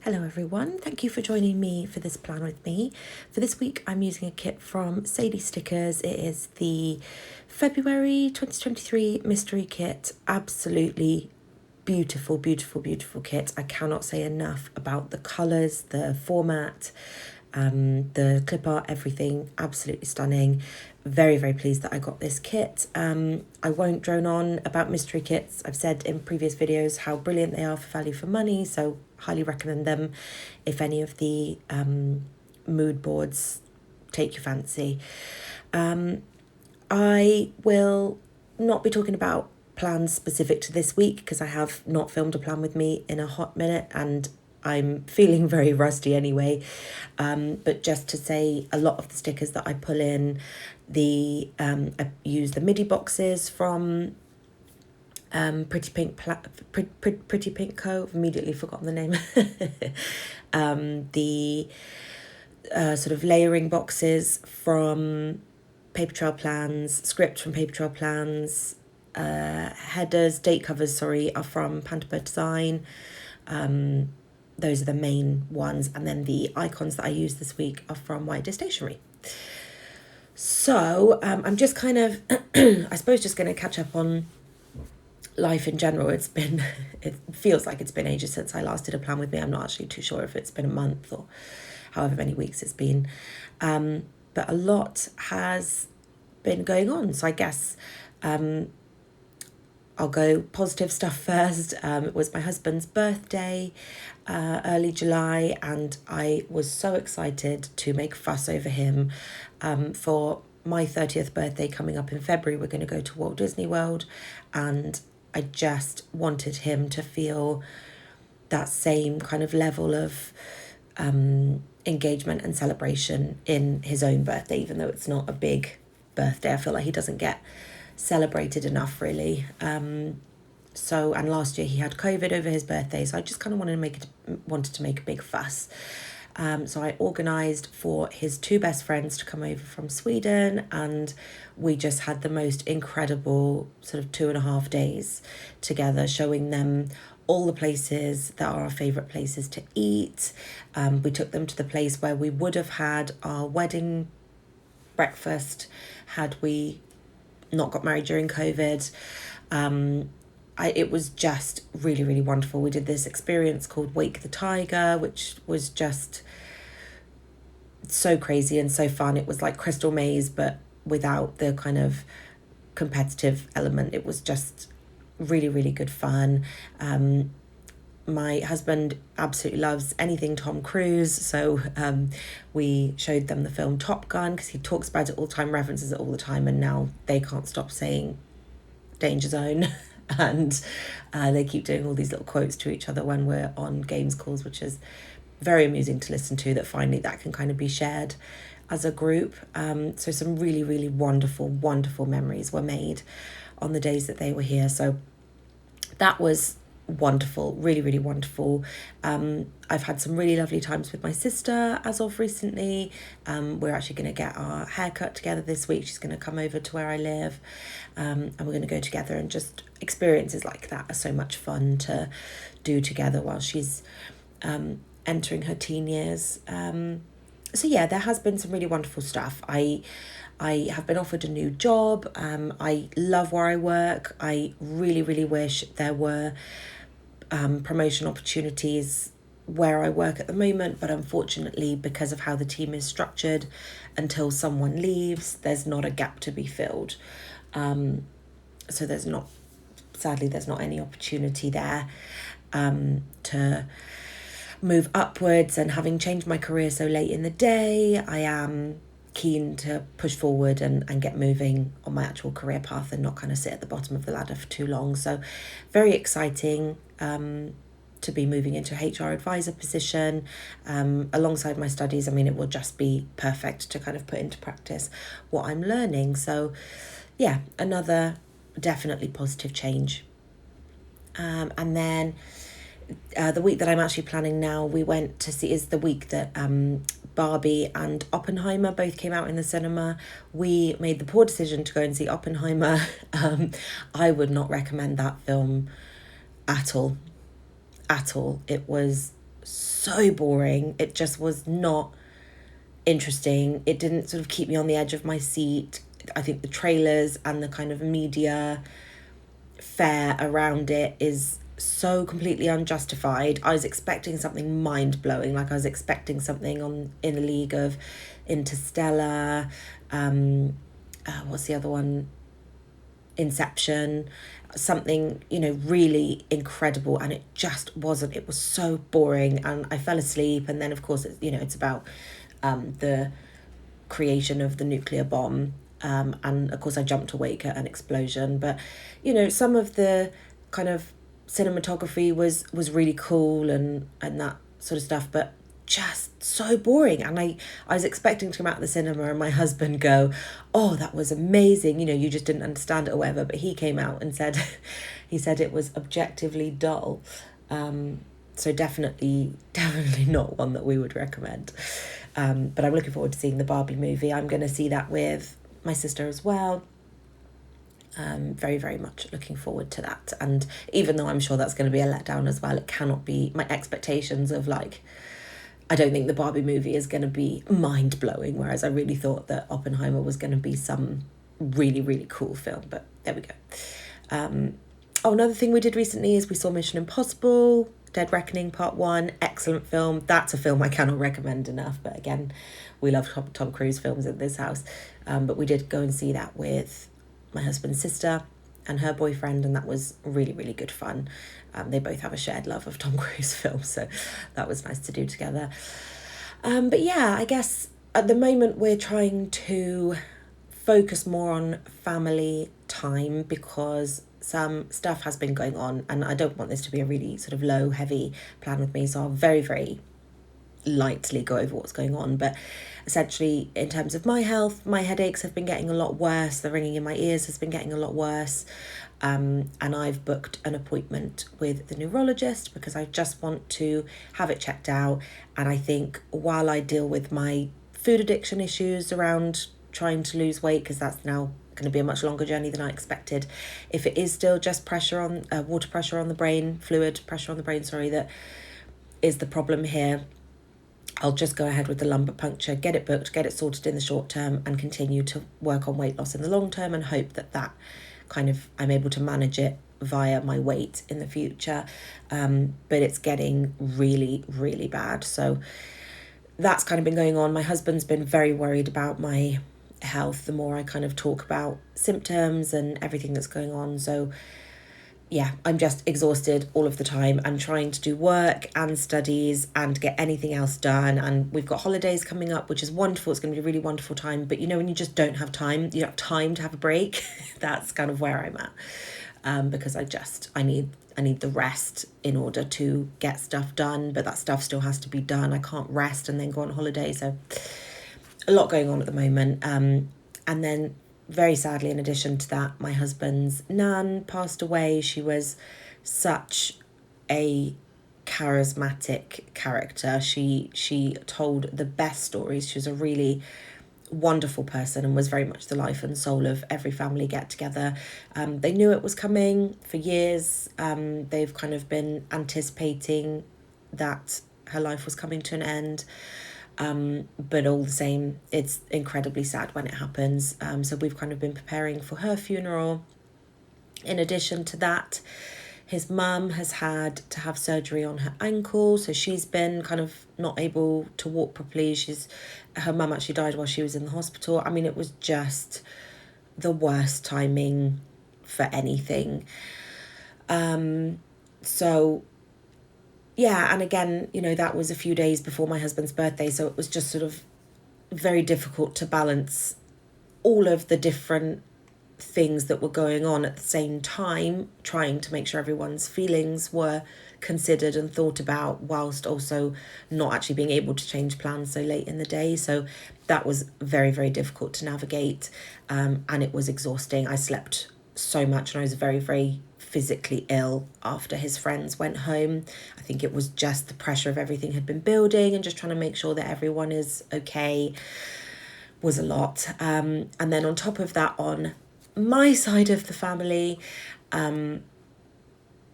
Hello everyone, thank you for joining me for this plan with me. For this week I'm using a kit from Sadies Stickers. It is the February 2023 mystery kit. Absolutely beautiful, beautiful, beautiful kit. I cannot say enough about the colours, the format, the clip art, everything. Absolutely stunning. Very, very pleased that I got this kit. I won't drone on about mystery kits. I've said in previous videos how brilliant they are for value for money, so highly recommend them if any of the mood boards take your fancy. I will not be talking about plans specific to this week because I have not filmed a plan with me in a hot minute and I'm feeling very rusty anyway. But just to say, a lot of the stickers that I pull in, I use the MIDI boxes from Pretty Pink Co. I've immediately forgotten the name. The sort of layering boxes from Paper Trail Plans, script from Paper Trail Plans, headers, date covers, are from Panther Design. Those are the main ones. And then the icons that I use this week are from White Day Stationery. So I'm just kind of, I suppose, just going to catch up on life in general. It feels like it's been ages since I last did a plan with me. I'm not actually too sure if it's been a month or however many weeks it's been. But a lot has been going on. So I guess I'll go positive stuff first. It was my husband's birthday, early July, and I was so excited to make a fuss over him. For my 30th birthday coming up in February, we're going to go to Walt Disney World, and I just wanted him to feel that same kind of level of engagement and celebration in his own birthday, even though it's not a big birthday. I feel like he doesn't get celebrated enough, really. And last year he had COVID over his birthday, so I just kind of wanted to make a big fuss. So I organised for his two best friends to come over from Sweden, and we just had the most incredible sort of 2.5 days together, showing them all the places that are our favourite places to eat. We took them to the place where we would have had our wedding breakfast had we not got married during COVID. It was just really, really wonderful. We did this experience called Wake the Tiger, which was just so crazy and so fun. It was like Crystal Maze, but without the kind of competitive element. It was just really, really good fun. My husband absolutely loves anything Tom Cruise, so we showed them the film Top Gun because he talks about it all the time, references it all the time, and now they can't stop saying Danger Zone. And they keep doing all these little quotes to each other when we're on games calls, which is very amusing to listen to, that finally that can kind of be shared as a group. So some really, really wonderful, wonderful memories were made on the days that they were here. So that was wonderful, really, really wonderful. I've had some really lovely times with my sister as of recently. We're actually going to get our haircut together this week. She's going to come over to where I live, and we're going to go together, and just experiences like that are so much fun to do together while she's entering her teen years. So yeah, there has been some really wonderful stuff. I have been offered a new job. I love where I work. I really, really wish there were promotion opportunities where I work at the moment, but unfortunately, because of how the team is structured, until someone leaves, there's not a gap to be filled. So there's not any opportunity there to move upwards. And having changed my career so late in the day, I am keen to push forward and get moving on my actual career path and not kind of sit at the bottom of the ladder for too long. So very exciting to be moving into a HR advisor position alongside my studies. I mean, it will just be perfect to kind of put into practice what I'm learning. So yeah, another definitely positive change. And then the week that I'm actually planning now, we went to see, is the week that Barbie and Oppenheimer both came out in the cinema. We made the poor decision to go and see Oppenheimer. I would not recommend that film at all. It was so boring. It just was not interesting. It didn't sort of keep me on the edge of my seat. I think the trailers and the kind of media fare around it is so completely unjustified. I was expecting something mind blowing, like I was expecting something on in the league of Interstellar. What's the other one? Inception, something, really incredible, and it just wasn't. It was so boring, and I fell asleep. And then, of course, it's about the creation of the nuclear bomb. And of course, I jumped awake at an explosion. But, some of the kind of cinematography was really cool and that sort of stuff. But just so boring. And I was expecting to come out of the cinema and my husband go, oh, that was amazing, you just didn't understand it or whatever. But he came out and said he said it was objectively dull. So definitely not one that we would recommend. But I'm looking forward to seeing the Barbie movie. I'm going to see that with my sister as well. Very, very much looking forward to that. And even though I'm sure that's going to be a letdown as well, it cannot be my expectations of I don't think the Barbie movie is going to be mind-blowing, whereas I really thought that Oppenheimer was going to be some really, really cool film. But there we go. Another thing we did recently is we saw Mission Impossible, Dead Reckoning Part 1. Excellent film. That's a film I cannot recommend enough. But again, we love Tom Cruise films in this house. But we did go and see that with my husband's sister and her boyfriend, and that was really, really good fun. They both have a shared love of Tom Cruise films, so that was nice to do together. But yeah, I guess at the moment we're trying to focus more on family time because some stuff has been going on, and I don't want this to be a really sort of low, heavy plan with me, so I'll very, very lightly go over what's going on. But essentially, in terms of my health, my headaches have been getting a lot worse. The ringing in my ears has been getting a lot worse. And I've booked an appointment with the neurologist because I just want to have it checked out. And I think while I deal with my food addiction issues around trying to lose weight, because that's now going to be a much longer journey than I expected, if it is still just water pressure on the brain, fluid pressure on the brain, that is the problem here, I'll just go ahead with the lumbar puncture, get it booked, get it sorted in the short term, and continue to work on weight loss in the long term, and hope that kind of I'm able to manage it via my weight in the future. But it's getting really, really bad. So that's kind of been going on. My husband's been very worried about my health the more I kind of talk about symptoms and everything that's going on. So yeah, I'm just exhausted all of the time. I'm trying to do work and studies and get anything else done. And we've got holidays coming up, which is wonderful. It's going to be a really wonderful time. But when you just don't have time, you don't have time to have a break. That's kind of where I'm at. Because I need the rest in order to get stuff done. But that stuff still has to be done. I can't rest and then go on holiday. So a lot going on at the moment. And then very sadly, in addition to that, my husband's nan passed away. She was such a charismatic character. She told the best stories. She was a really wonderful person and was very much the life and soul of every family get together. They knew it was coming for years. They've kind of been anticipating that her life was coming to an end. But all the same, it's incredibly sad when it happens. So we've kind of been preparing for her funeral. In addition to that, his mum has had to have surgery on her ankle. So she's been kind of not able to walk properly. Her mum actually died while she was in the hospital. I mean, it was just the worst timing for anything. So yeah, and again, that was a few days before my husband's birthday, so it was just sort of very difficult to balance all of the different things that were going on at the same time, trying to make sure everyone's feelings were considered and thought about, whilst also not actually being able to change plans so late in the day. So that was very, very difficult to navigate, and it was exhausting. I slept so much and I was very, very physically ill after his friends went home. I think it was just the pressure of everything had been building, and just trying to make sure that everyone is okay was a lot. And then on top of that, on my side of the family,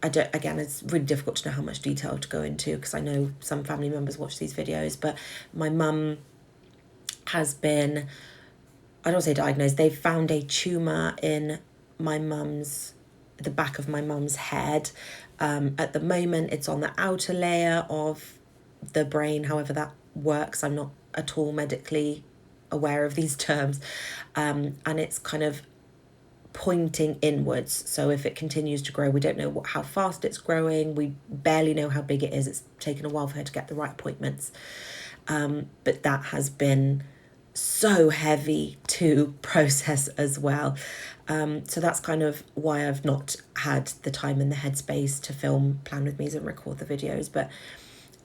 I don't, again, it's really difficult to know how much detail to go into because I know some family members watch these videos, but my mum has been, I don't say diagnosed, they've found a tumour in the back of my mum's head. At the moment, it's on the outer layer of the brain, however that works. I'm not at all medically aware of these terms. And it's kind of pointing inwards. So if it continues to grow, we don't know how fast it's growing. We barely know how big it is. It's taken a while for her to get the right appointments. But that has been so heavy to process as well. So that's kind of why I've not had the time and the headspace to film Plan With Me's and record the videos. But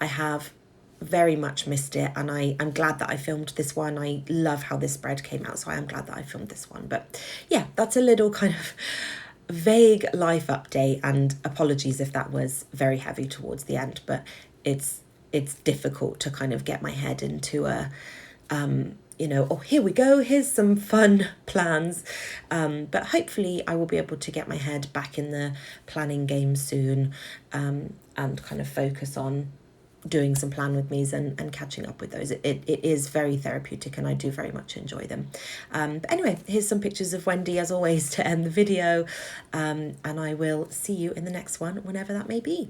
I have very much missed it, and I'm glad that I filmed this one. I love how this spread came out, so I am glad that I filmed this one. But yeah, that's a little kind of vague life update, and apologies if that was very heavy towards the end, but it's difficult to kind of get my head into a oh, here we go, here's some fun plans. But hopefully I will be able to get my head back in the planning game soon, and kind of focus on doing some Plan With Me's and catching up with those. It is very therapeutic and I do very much enjoy them. But anyway, here's some pictures of Wendy as always to end the video, and I will see you in the next one whenever that may be.